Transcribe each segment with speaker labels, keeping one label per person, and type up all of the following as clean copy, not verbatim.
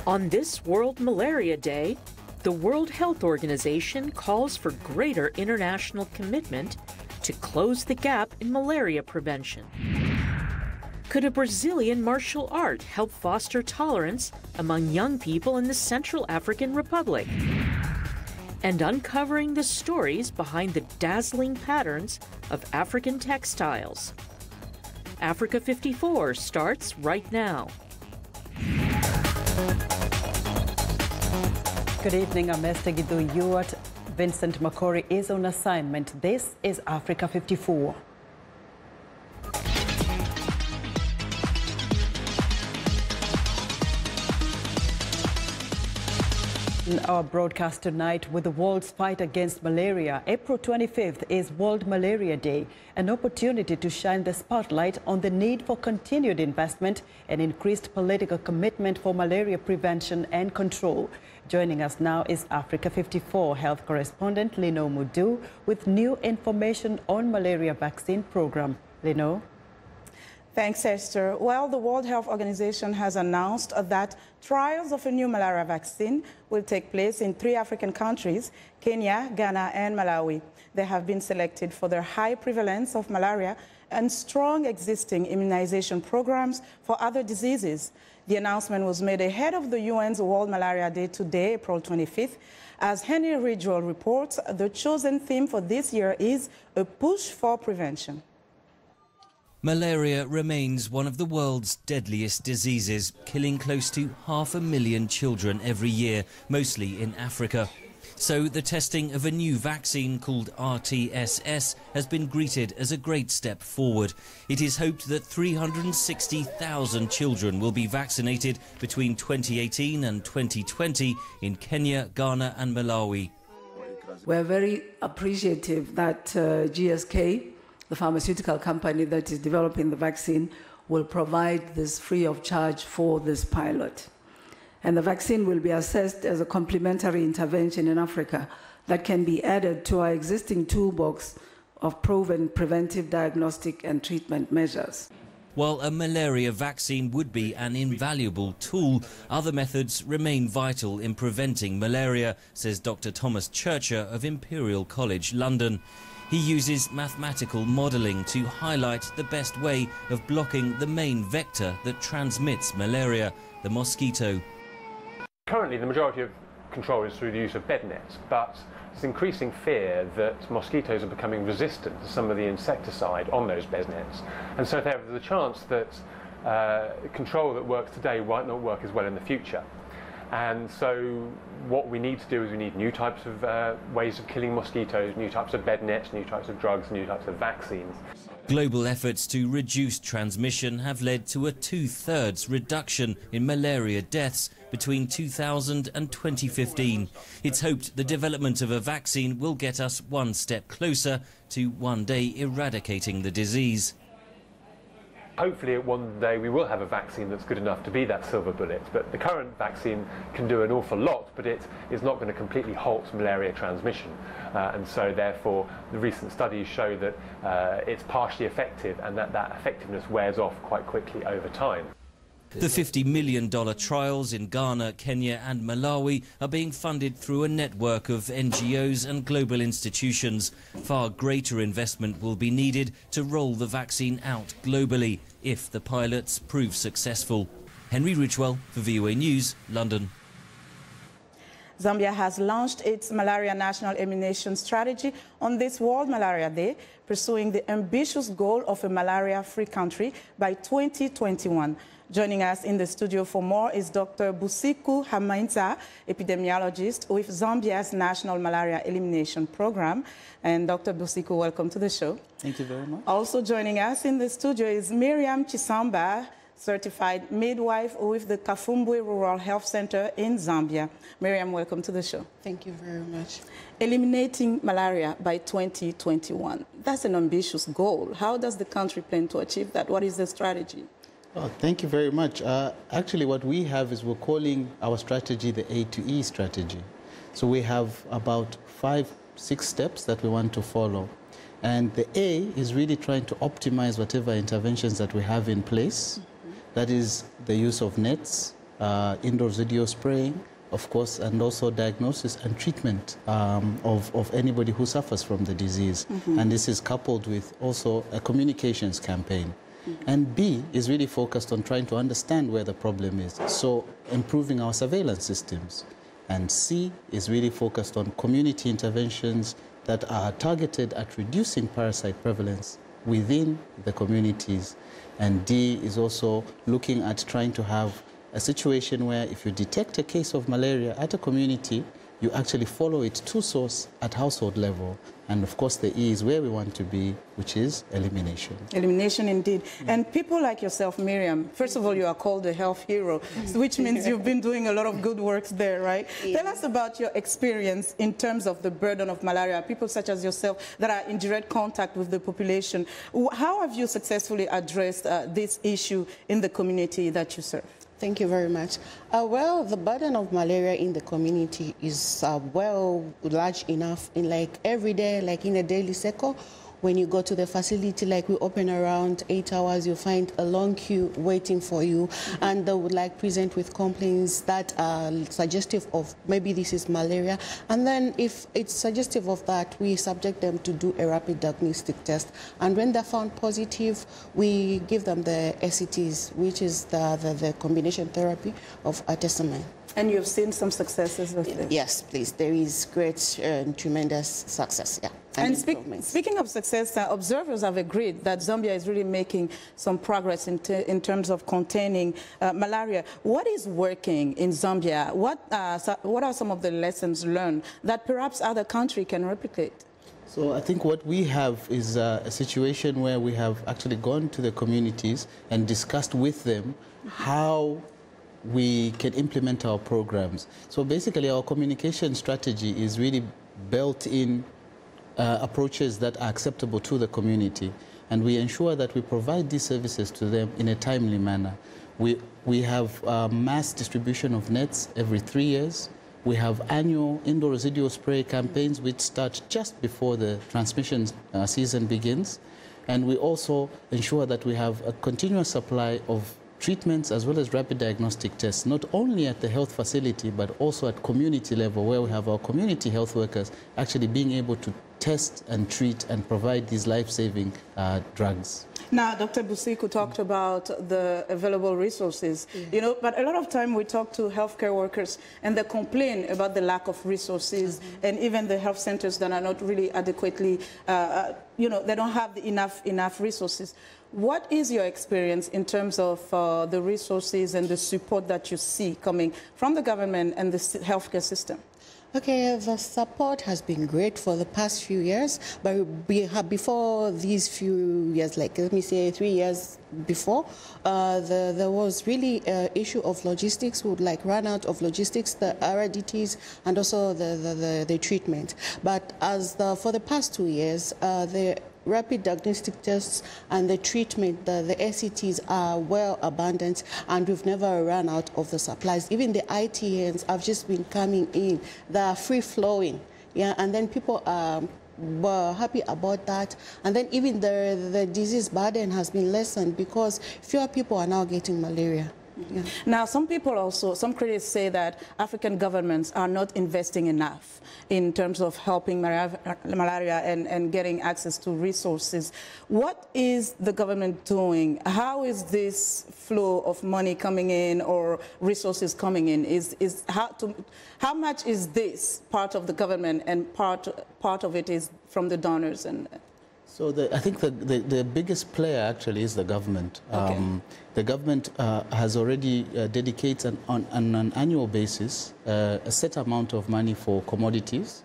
Speaker 1: On this World Malaria Day, the World Health Organization calls for greater international commitment to close the gap in malaria prevention. Could a Brazilian martial art help foster tolerance among young people in the Central African Republic? And uncovering the stories behind the dazzling patterns of African textiles. Africa 54 starts right now.
Speaker 2: Good evening, I'm Esther Gidu Ewart. Vincent Makori is on assignment. This is Africa 54. In our broadcast tonight, with the world's fight against malaria, April 25th is World Malaria Day, an opportunity to shine the spotlight on the need for continued investment and increased political commitment for malaria prevention and control. Joining us now is Africa 54 health correspondent Lino Mudu with new information on malaria vaccine program. Lino?
Speaker 3: Thanks, Esther. Well, the World Health Organization has announced that trials of a new malaria vaccine will take place in 3 African countries, Kenya, Ghana, and Malawi. They have been selected for their high prevalence of malaria and strong existing immunization programs for other diseases. The announcement was made ahead of the UN's World Malaria Day today, April 25th. As Henry Ridgewell reports, the chosen theme for this year is a push for prevention.
Speaker 4: Malaria remains one of the world's deadliest diseases, killing close to 500,000 children every year, mostly in Africa. So the testing of a new vaccine called RTSS has been greeted as a great step forward. It is hoped that 360,000 children will be vaccinated between 2018 and 2020 in Kenya, Ghana and Malawi.
Speaker 5: We're very appreciative that GSK, the pharmaceutical company that is developing the vaccine, will provide this free of charge for this pilot. And the vaccine will be assessed as a complementary intervention in Africa that can be added to our existing toolbox of proven preventive, diagnostic and treatment measures.
Speaker 4: While a malaria vaccine would be an invaluable tool, other methods remain vital in preventing malaria, says Dr. Thomas Churcher of Imperial College London. He uses mathematical modelling to highlight the best way of blocking the main vector that transmits malaria, the mosquito.
Speaker 6: Currently, the majority of control is through the use of bed nets, but there's increasing fear that mosquitoes are becoming resistant to some of the insecticide on those bed nets. And so there's a chance that control that works today might not work as well in the future. And so what we need to do is we need new types of ways of killing mosquitoes, new types of bed nets, new types of drugs, new types of vaccines.
Speaker 4: Global efforts to reduce transmission have led to a 2/3 reduction in malaria deaths between 2000 and 2015. It's hoped the development of a vaccine will get us one step closer to one day eradicating the disease.
Speaker 6: Hopefully one day we will have a vaccine that's good enough to be that silver bullet, but the current vaccine can do an awful lot, but it is not going to completely halt malaria transmission. And so therefore the recent studies show that it's partially effective and that effectiveness wears off quite quickly over time.
Speaker 4: The $50 million trials in Ghana, Kenya and Malawi are being funded through a network of NGOs and global institutions. Far greater investment will be needed to roll the vaccine out globally if the pilots prove successful. Henry Ridgewell for VOA News, London.
Speaker 3: Zambia has launched its Malaria National Elimination Strategy on this World Malaria Day, pursuing the ambitious goal of a malaria-free country by 2021. Joining us in the studio for more is Dr. Busiku Hamainza, epidemiologist with Zambia's National Malaria Elimination Program. And Dr. Busiku, welcome to the show.
Speaker 7: Thank you very much.
Speaker 3: Also joining us in the studio is Miriam Chisamba, certified midwife with the Kafumbwe Rural Health Center in Zambia. Miriam, welcome to the show.
Speaker 8: Thank you very much.
Speaker 3: Eliminating malaria by 2021. That's an ambitious goal. How does the country plan to achieve that? What is the strategy?
Speaker 7: Oh, thank you very much. Actually, what we have is we're calling our strategy the A to E strategy. So we have about 5-6 steps that we want to follow. And the A is really trying to optimize whatever interventions that we have in place. That is the use of nets, indoor video spraying, of course, and also diagnosis and treatment of anybody who suffers from the disease. And this is coupled with also a communications campaign. And B is really focused on trying to understand where the problem is, so improving our surveillance systems. And C is really focused on community interventions that are targeted at reducing parasite prevalence within the communities. And D is also looking at trying to have a situation where if you detect a case of malaria at a community, you actually follow it to source at household level. And of course, the E is where we want to be, which is elimination.
Speaker 3: Elimination, indeed. And people like yourself, Miriam, first of all, you are called a health hero, which means you've been doing a lot of good works there, right? Yeah. Tell us about your experience in terms of the burden of malaria, people such as yourself that are in direct contact with the population. How have you successfully addressed this issue in the community that you serve?
Speaker 8: Thank you very much. Well, the burden of malaria in the community is large enough in every day, in a daily cycle. When you go to the facility, we open around 8 hours, you find a long queue waiting for you, and they would present with complaints that are suggestive of maybe this is malaria. And then if it's suggestive of that, we subject them to do a rapid diagnostic test. And when they're found positive, we give them the SCTs, which is the combination therapy of artesunate.
Speaker 3: And you've seen some successes with this?
Speaker 8: Yes, please. There is great and tremendous success, yeah.
Speaker 3: And speaking of success, observers have agreed that Zambia is really making some progress in terms of containing malaria. What is working in Zambia? What are some of the lessons learned that perhaps other countries can replicate?
Speaker 7: So I think what we have is a situation where we have actually gone to the communities and discussed with them how we can implement our programs. So basically our communication strategy is really built in approaches that are acceptable to the community, and we ensure that we provide these services to them in a timely manner. We have mass distribution of nets every 3 years. We have annual indoor residual spray campaigns which start just before the transmission season begins, and we also ensure that we have a continuous supply of treatments as well as rapid diagnostic tests, not only at the health facility, but also at community level, where we have our community health workers actually being able to test and treat and provide these life-saving drugs.
Speaker 3: Now, Dr. Busiku talked about the available resources, but a lot of time we talk to healthcare workers and they complain about the lack of resources and even the health centers that are not really adequately, they don't have enough resources. What is your experience in terms of the resources and the support that you see coming from the government and the healthcare system?
Speaker 8: Okay, the support has been great for the past few years, but before these few years, let me say 3 years before, there was really an issue of logistics. We would run out of logistics, the RDTs, and also the treatment. But for the past 2 years, the rapid diagnostic tests and the treatment, the SCTs are well abundant, and we've never run out of the supplies. Even the ITNs have just been coming in. They are free-flowing, and then people were happy about that. And then even the disease burden has been lessened because fewer people are now getting malaria. Yeah.
Speaker 3: Now, some critics say that African governments are not investing enough in terms of helping malaria and getting access to resources. What is the government doing? How is this flow of money coming in or resources coming in? How much is this part of the government and part of it is from the donors?
Speaker 7: So I think the biggest player actually is the government.
Speaker 3: Okay.
Speaker 7: The government has already dedicated on an annual basis a set amount of money for commodities,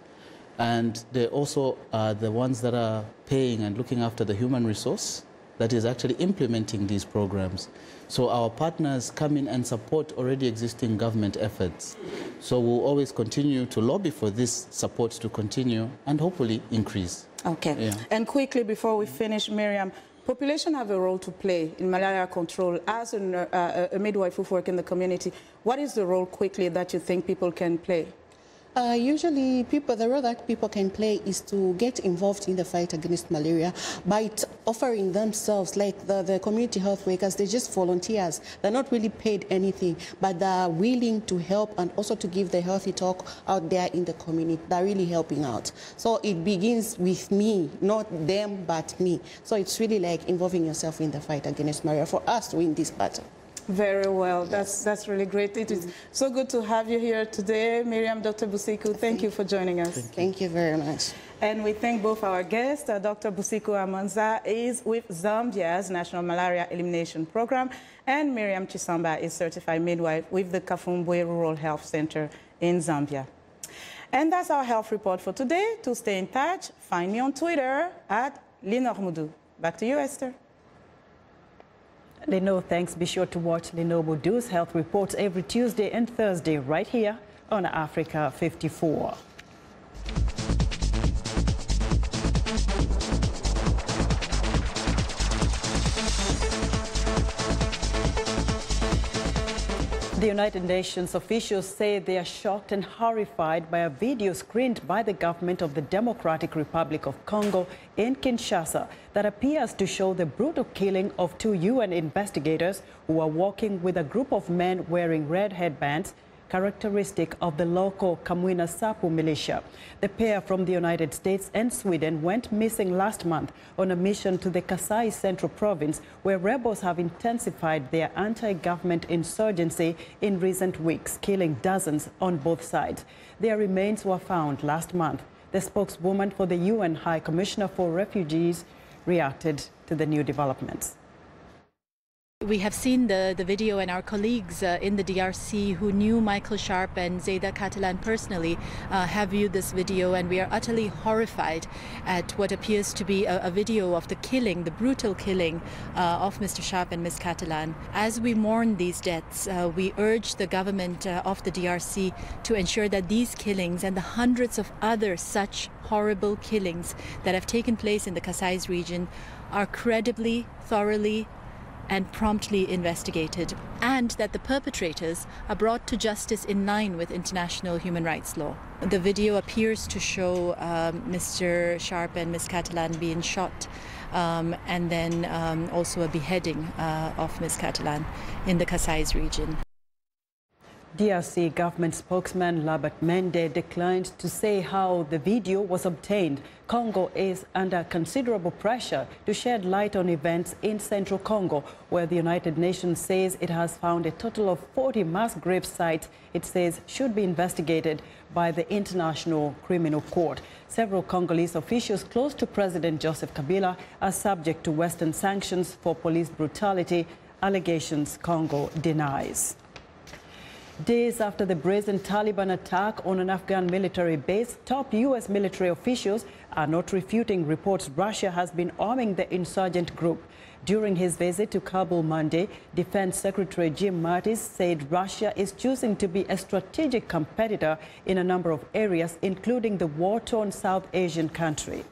Speaker 7: and they also are the ones that are paying and looking after the human resource that is actually implementing these programs. So our partners come in and support already existing government efforts. So we'll always continue to lobby for this support to continue and hopefully increase.
Speaker 3: Okay.
Speaker 7: Yeah.
Speaker 3: And quickly, before we finish, Miriam, population have a role to play in malaria control. As a midwife who works in the community, what is the role quickly that you think people can play?
Speaker 8: Usually, the role that people can play is to get involved in the fight against malaria by offering themselves, like the community health workers. They're just volunteers. They're not really paid anything, but they're willing to help and also to give the healthy talk out there in the community. They're really helping out. So it begins with me, not them, but me. So it's really like involving yourself in the fight against malaria for us to win this battle.
Speaker 3: Very well. That's really great. It is so good to have you here today, Miriam, Dr. Busiku. Thank you for joining us.
Speaker 8: Thank you very much.
Speaker 3: And we thank both our guests. Dr. Busiku Amanza is with Zambia's National Malaria Elimination Program, and Miriam Chisamba is certified midwife with the Kafumbwe Rural Health Center in Zambia. And that's our health report for today. To stay in touch, find me on Twitter at Linormudu. Back to you, Esther.
Speaker 2: Leno, thanks. Be sure to watch Leno Mudu's health reports every Tuesday and Thursday right here on Africa 54. The United Nations officials say they are shocked and horrified by a video screened by the government of the Democratic Republic of Congo in Kinshasa that appears to show the brutal killing of 2 UN investigators who were walking with a group of men wearing red headbands, characteristic of the local Kamwina Sapu militia. The pair from the United States and Sweden went missing last month on a mission to the Kasai Central Province, where rebels have intensified their anti-government insurgency in recent weeks, killing dozens on both sides. Their remains were found last month. The spokeswoman for the UN High Commissioner for Refugees reacted to the new developments.
Speaker 9: We have seen the video, and our colleagues in the DRC who knew Michael Sharp and Zeda Catalan personally have viewed this video, and we are utterly horrified at what appears to be a video of the killing, the brutal killing of Mr. Sharp and Ms. Catalan. As we mourn these deaths, we urge the government of the DRC to ensure that these killings and the hundreds of other such horrible killings that have taken place in the Kasai region are credibly, thoroughly, and promptly investigated, and that the perpetrators are brought to justice in line with international human rights law. The video appears to show Mr. Sharp and Ms. Catalan being shot, and then also a beheading of Ms. Catalan in the Kasai region.
Speaker 2: DRC government spokesman Labert Mende declined to say how the video was obtained. Congo is under considerable pressure to shed light on events in central Congo, where the United Nations says it has found a total of 40 mass grave sites it says should be investigated by the International Criminal Court. Several Congolese officials close to President Joseph Kabila are subject to Western sanctions for police brutality, allegations Congo denies. Days after the brazen Taliban attack on an Afghan military base, top U.S. military officials are not refuting reports Russia has been arming the insurgent group. During his visit to Kabul Monday, Defense Secretary Jim Mattis said Russia is choosing to be a strategic competitor in a number of areas, including the war-torn South Asian country.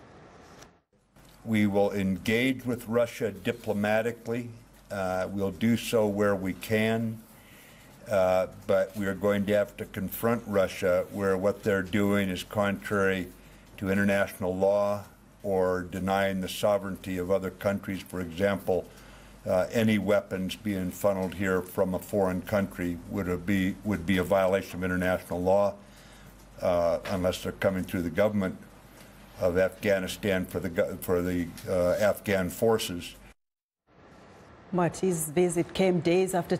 Speaker 10: We will engage with Russia diplomatically. We'll do so where we can. But we are going to have to confront Russia where what they're doing is contrary to international law or denying the sovereignty of other countries. For example, any weapons being funneled here from a foreign country would be a violation of international law unless they're coming through the government of Afghanistan for the Afghan forces.
Speaker 2: Mattis' visit came days after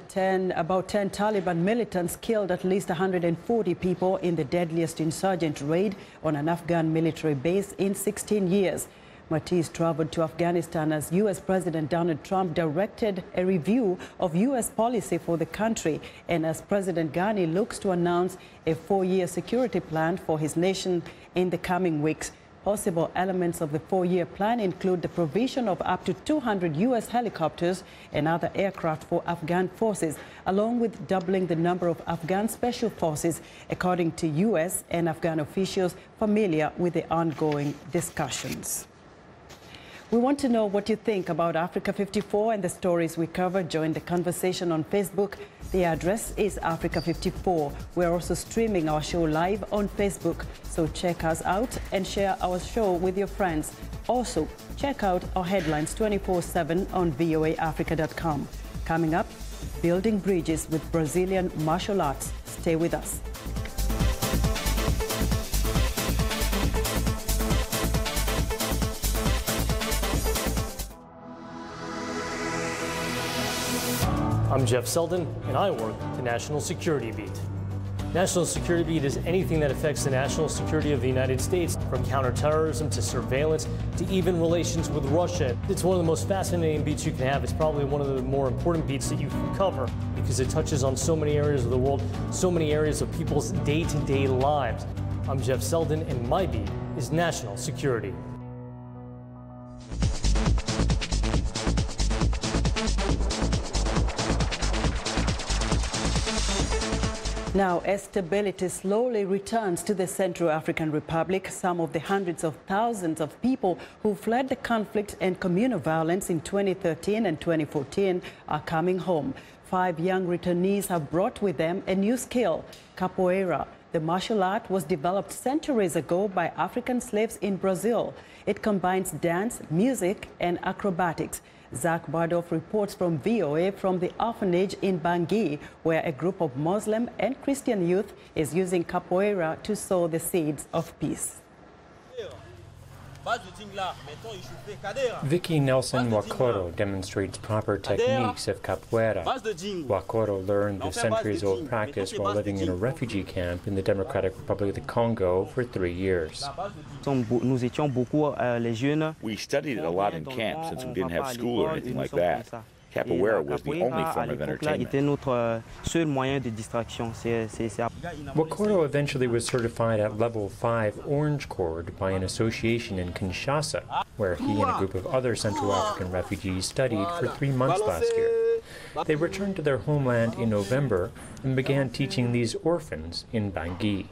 Speaker 2: about 10 Taliban militants killed at least 140 people in the deadliest insurgent raid on an Afghan military base in 16 years. Mattis traveled to Afghanistan as U.S. President Donald Trump directed a review of U.S. policy for the country, and as President Ghani looks to announce a 4-year security plan for his nation in the coming weeks. Possible elements of the 4-year plan include the provision of up to 200 U.S. helicopters and other aircraft for Afghan forces, along with doubling the number of Afghan special forces, according to U.S. and Afghan officials familiar with the ongoing discussions. We want to know what you think about Africa 54 and the stories we cover. Join the conversation on Facebook. The address is Africa 54. We're also streaming our show live on Facebook, so check us out and share our show with your friends. Also, check out our headlines 24/7 on voaafrica.com. Coming up, building bridges with Brazilian martial arts. Stay with us.
Speaker 11: I'm Jeff Selden, and I work the National Security Beat. National Security Beat is anything that affects the national security of the United States, from counterterrorism to surveillance to even relations with Russia. It's one of the most fascinating beats you can have. It's probably one of the more important beats that you can cover because it touches on so many areas of the world, so many areas of people's day-to-day lives. I'm Jeff Selden, and my beat is national security.
Speaker 2: Now, as stability slowly returns to the Central African Republic, some of the hundreds of thousands of people who fled the conflict and communal violence in 2013 and 2014 are coming home. 5 young returnees have brought with them a new skill, Capoeira. The martial art was developed centuries ago by African slaves in Brazil. It combines dance, music, and acrobatics. Zach Bardoff reports from VOA from the orphanage in Bangui, where a group of Muslim and Christian youth is using capoeira to sow the seeds of peace.
Speaker 12: Vicky Nelson Wakoro demonstrates proper techniques of capoeira. Wakoro learned the centuries-old practice while living in a refugee camp in the Democratic Republic of the Congo for 3 years.
Speaker 13: We studied it a lot in camp since we didn't have school or anything like that. Capoeira was the only form of entertainment.
Speaker 12: Wakoro eventually was certified at level 5 Orange Cord by an association in Kinshasa, where he and a group of other Central African refugees studied for 3 months last year. They returned to their homeland in November and began teaching these orphans in Bangui.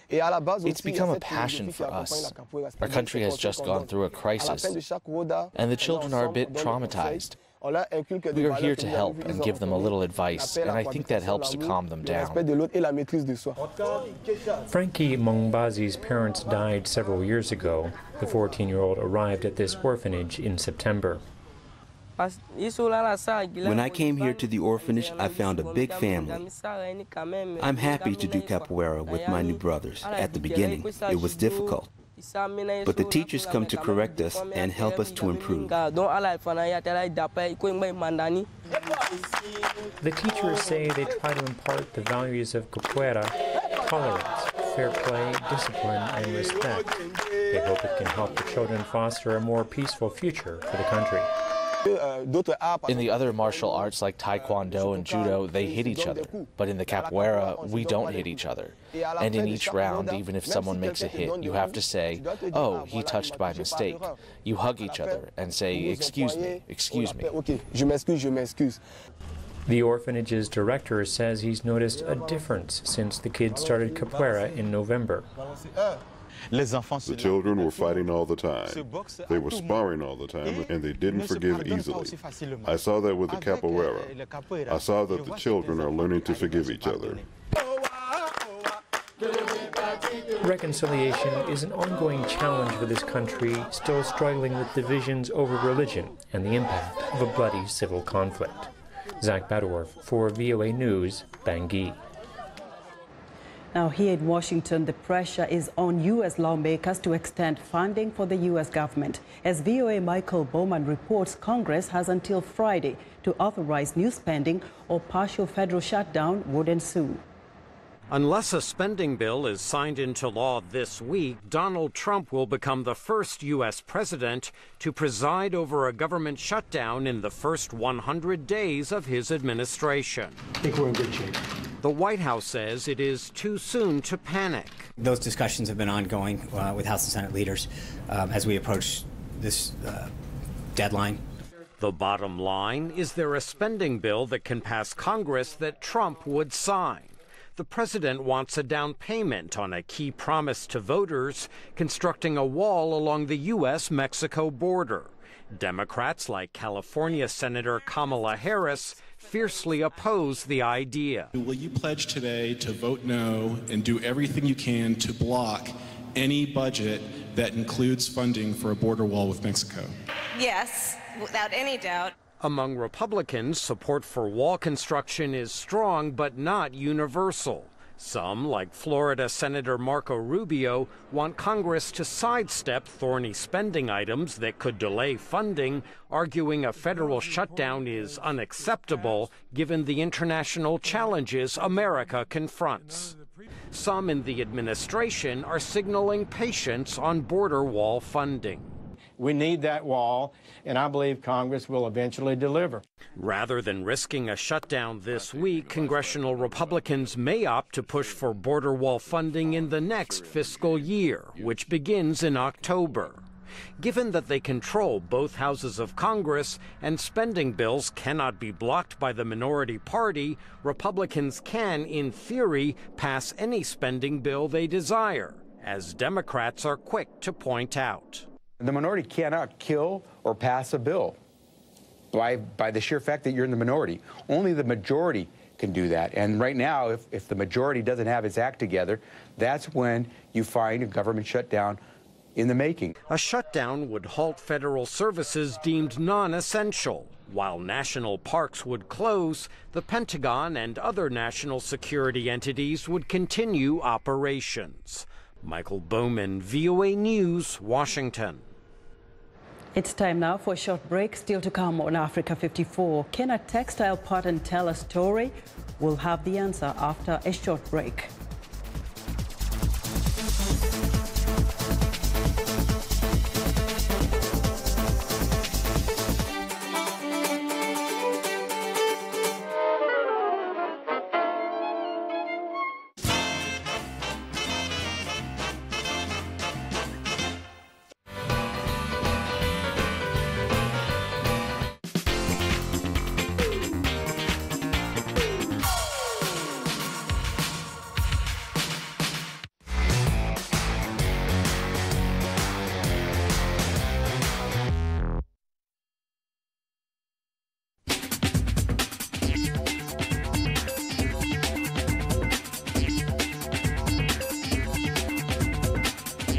Speaker 14: It's become a passion for us. Our country has just gone through a crisis, and the children are a bit traumatized. We are here to help and give them a little advice, and I think that helps to calm them down.
Speaker 12: Frankie Mongbazi's parents died several years ago. The 14-year-old arrived at this orphanage in September.
Speaker 15: When I came here to the orphanage, I found a big family. I'm happy to do capoeira with my new brothers. At the beginning, it was difficult, but the teachers come to correct us and help us to improve.
Speaker 12: The teachers say they try to impart the values of capoeira: tolerance, fair play, discipline, and respect. They hope it can help the children foster a more peaceful future for the country.
Speaker 14: In the other martial arts like Taekwondo and Judo, they hit each other. But in the Capoeira, we don't hit each other. And in each round, even if someone makes a hit, you have to say, "Oh, he touched by mistake." You hug each other and say, "Excuse me, excuse me."
Speaker 12: The orphanage's director says he's noticed a difference since the kids started capoeira in November.
Speaker 16: The children were fighting all the time. They were sparring all the time, and they didn't forgive easily. I saw that with the capoeira. I saw that the children are learning to forgive each other.
Speaker 12: Reconciliation is an ongoing challenge for this country, still struggling with divisions over religion and the impact of a bloody civil conflict. Zach Badorf for VOA News, Bangui.
Speaker 2: Now, here in Washington, the pressure is on U.S. lawmakers to extend funding for the U.S. government. As VOA Michael Bowman reports, Congress has until Friday to authorize new spending or partial federal shutdown would ensue.
Speaker 17: Unless a spending bill is signed into law this week, Donald Trump will become the first U.S. president to preside over a government shutdown in the first 100 days of his administration.
Speaker 18: I think we're in good shape.
Speaker 17: The White House says it is too soon to panic.
Speaker 18: Those discussions have been ongoing with House and Senate leaders as we approach this deadline.
Speaker 17: The bottom line, is there a spending bill that can pass Congress that Trump would sign? the president wants a down payment on a key promise to voters, constructing a wall along the U.S.-Mexico border. Democrats like California Senator Kamala Harris fiercely oppose the idea.
Speaker 19: Will you pledge today to vote no and do everything you can to block any budget that includes funding for a border wall with Mexico?
Speaker 20: Yes, without any doubt.
Speaker 17: Among Republicans, support for wall construction is strong but not universal. Some, like Florida Senator Marco Rubio, want Congress to sidestep thorny spending items that could delay funding, arguing a federal shutdown is unacceptable given the international challenges America confronts. Some in the administration are signaling patience on border wall funding.
Speaker 21: We need that wall, and I believe Congress will eventually deliver.
Speaker 17: Rather than risking a shutdown this week, congressional Republicans may opt to push for border wall funding in the next fiscal year, which begins in October. Given that they control both houses of Congress and spending bills cannot be blocked by the minority party, Republicans can, in theory, pass any spending bill they desire, as Democrats are quick to point out.
Speaker 22: The minority cannot kill or pass a bill by the sheer fact that you're in the minority. Only the majority can do that. And right now, if the majority doesn't have its act together, that's when you find a government shutdown in the making.
Speaker 17: A shutdown would halt federal services deemed non-essential. While national parks would close, the Pentagon and other national security entities would continue operations. Michael Bowman, VOA News, Washington.
Speaker 2: It's time now for a short break. Still to come on Africa 54. Can a textile pattern tell a story? We'll have the answer after a short break.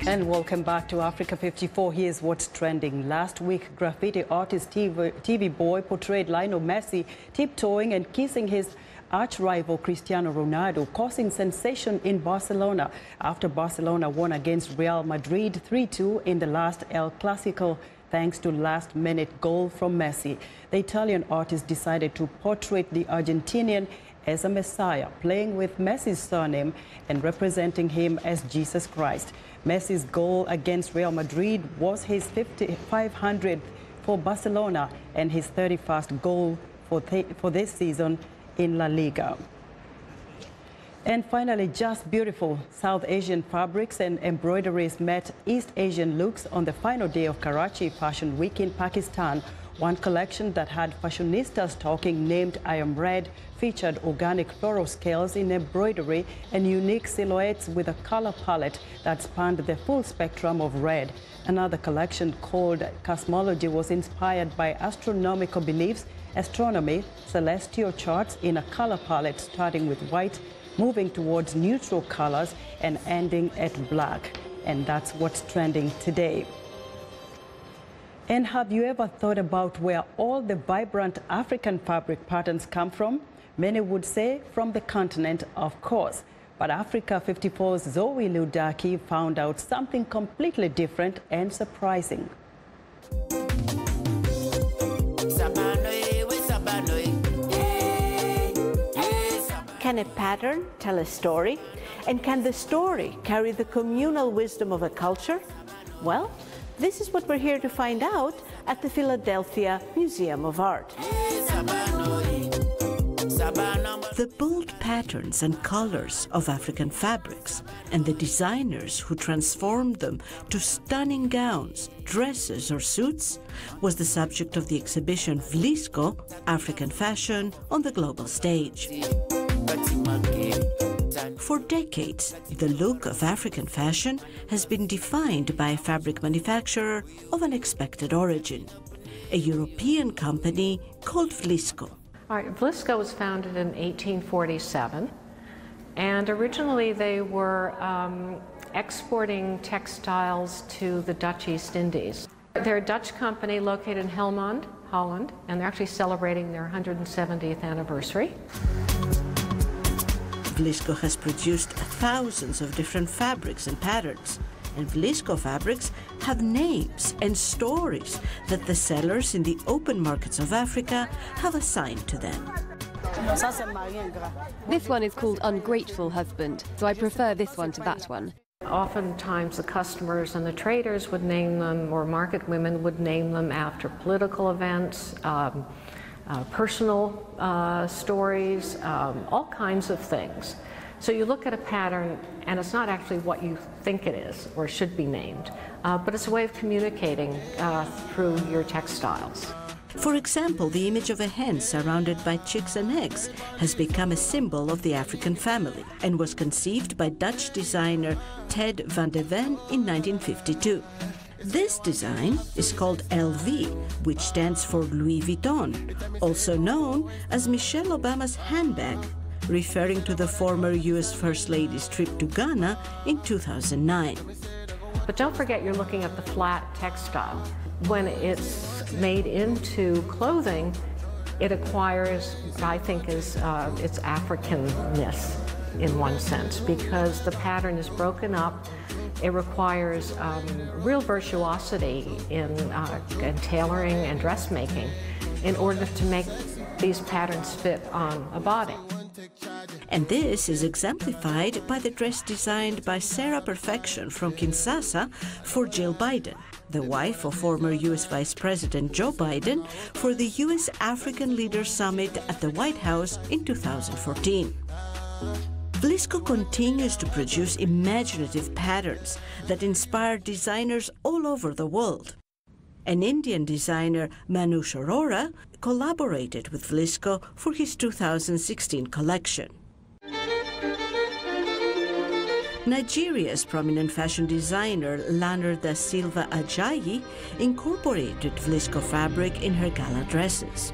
Speaker 2: And welcome back to Africa 54. Here's what's trending. Last week, graffiti artist TV Boy portrayed Lionel Messi tiptoeing and kissing his arch-rival Cristiano Ronaldo, causing sensation in Barcelona after Barcelona won against Real Madrid 3-2 in the last El Clasico, thanks to last-minute goal from Messi. The Italian artist decided to portray the Argentinian as a messiah, playing with Messi's surname and representing him as Jesus Christ. Messi's goal against Real Madrid was his 500th for Barcelona and his 31st goal for this season in La Liga. And finally, just beautiful. South Asian fabrics and embroideries met East Asian looks on the final day of Karachi Fashion Week in Pakistan. One collection that had fashionistas talking, named I Am Red, featured organic floral scales in embroidery and unique silhouettes with a color palette that spanned the full spectrum of red. Another collection called Cosmology was inspired by astronomical beliefs, astronomy, celestial charts in a color palette starting with white, moving towards neutral colors and ending at black. And that's what's trending today. And have you ever thought about where all the vibrant African fabric patterns come from? Many would say from the continent, of course. But Africa 54's Zoe Ludaki found out something completely different and surprising.
Speaker 23: Can a pattern tell a story? And can the story carry the communal wisdom of a culture? Well, this is what we're here to find out at the Philadelphia Museum of Art.
Speaker 24: The bold patterns and colors of African fabrics and the designers who transformed them to stunning gowns, dresses or suits was the subject of the exhibition Vlisco, African Fashion on the Global Stage. For decades, the look of African fashion has been defined by a fabric manufacturer of unexpected origin, a European company called Vlisco.
Speaker 1: All right, Vlisco was founded in 1847, and originally they were exporting textiles to the Dutch East Indies. They're a Dutch company located in Helmond, Holland, and they're actually celebrating their 170th anniversary.
Speaker 24: Vlisco has produced thousands of different fabrics and patterns, and Vlisco fabrics have names and stories that the sellers in the open markets of Africa have assigned to them.
Speaker 4: This one is called Ungrateful Husband, so I prefer this one to that one.
Speaker 1: Oftentimes the customers and the traders would name them, or market women would name them after political events, personal stories, all kinds of things. So you look at a pattern and it's not actually what you think it is or should be named, but it's a way of communicating through your textiles.
Speaker 24: For example, the image of a hen surrounded by chicks and eggs has become a symbol of the African family and was conceived by Dutch designer Ted van de Ven in 1952. This design is called LV, which stands for Louis Vuitton, also known as Michelle Obama's handbag, referring to the former U.S. First Lady's trip to Ghana in 2009.
Speaker 1: But don't forget you're looking at the flat textile. When it's made into clothing, it acquires what I think is its Africanness in one sense, because the pattern is broken up. It requires real virtuosity in tailoring and dressmaking in order to make these patterns fit on a body.
Speaker 24: And this is exemplified by the dress designed by Sarah Perfection from Kinshasa for Jill Biden, the wife of former U.S. Vice President Joe Biden, for the U.S. African Leaders Summit at the White House in 2014. Vlisco continues to produce imaginative patterns that inspire designers all over the world. An Indian designer, Manush Arora, collaborated with Vlisco for his 2016 collection. Nigeria's prominent fashion designer, Laner da Silva Ajayi, incorporated Vlisco fabric in her gala dresses.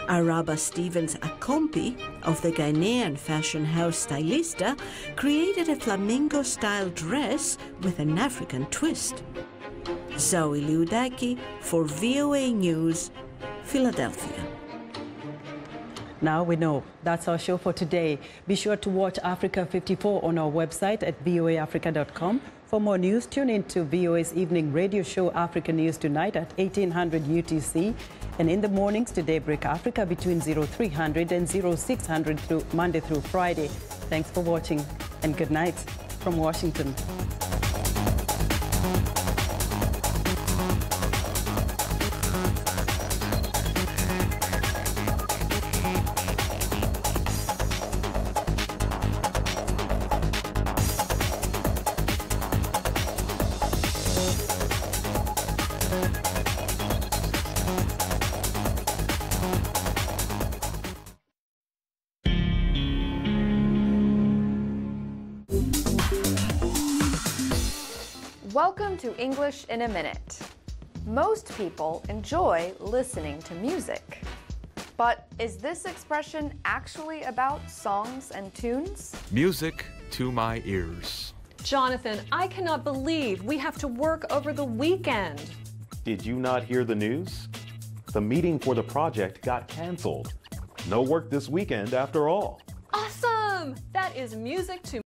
Speaker 24: Araba Stevens Akompi of the Ghanaian fashion house Stylista created a flamingo-style dress with an African twist. Zoe Liudaki for VOA News, Philadelphia.
Speaker 2: Now we know. That's our show for today. Be sure to watch Africa 54 on our website at voaafrica.com. For more news, tune in to VOA's evening radio show Africa News Tonight at 1800 UTC. And in the mornings to Daybreak Africa between 0300 and 0600 through Monday through Friday. Thanks for watching and good night from Washington.
Speaker 5: Welcome to English in a Minute. Most people enjoy listening to music. But is this expression actually about songs and tunes?
Speaker 6: Music to my ears.
Speaker 25: Jonathan, I cannot believe we have to work over the weekend.
Speaker 26: Did you not hear the news? The meeting for the project got canceled. No work this weekend after all.
Speaker 25: Awesome! That is music to